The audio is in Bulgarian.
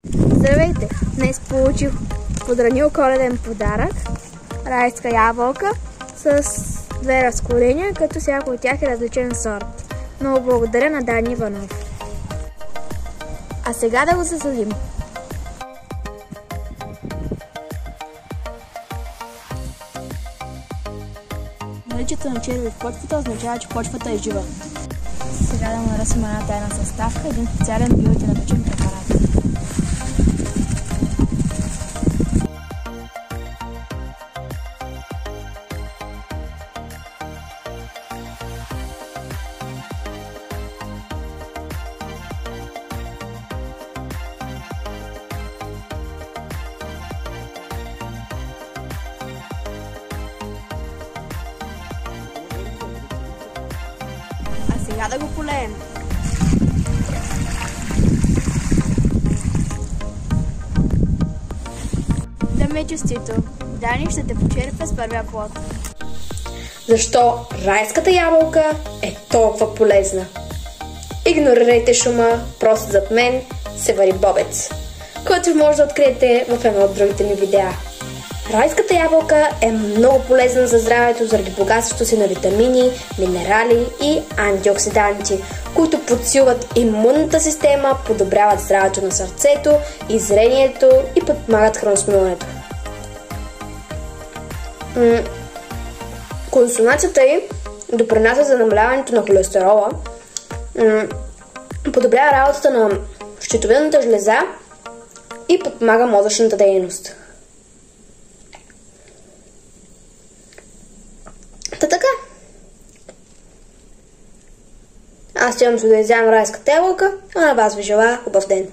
Здравейте! Днес получих подранил коледен подарък – райска ябълка с две разколения, като всяко от тях е различен сорт. Много благодаря на Дани Иванов. А сега да го засадим. Наличието на черви в почвата означава, че почвата е жива. Сега да му наръсим една тайна съставка, един специален биотинамичен препарат. Сега да го полеем. Да ме честито. Дани ще те почерпя с първия плод. Защо райската ябълка е толкова полезна? Игнорирайте шума, просто зад мен се вари бобец, който може да откриете в едно от другите ми видеа. Райската ябълка е много полезна за здравето заради богатството си на витамини, минерали и антиоксиданти, които подсилват имунната система, подобряват здравето на сърцето и зрението и подпомагат храносмилането. Консумацията ѝ допринася за намаляването на холестерола, подобрява работата на щитовидната жлеза и подпомага мозъчната дейност. Така. Аз имам се да изям райската ябълка, а на вас ви желая хубав ден.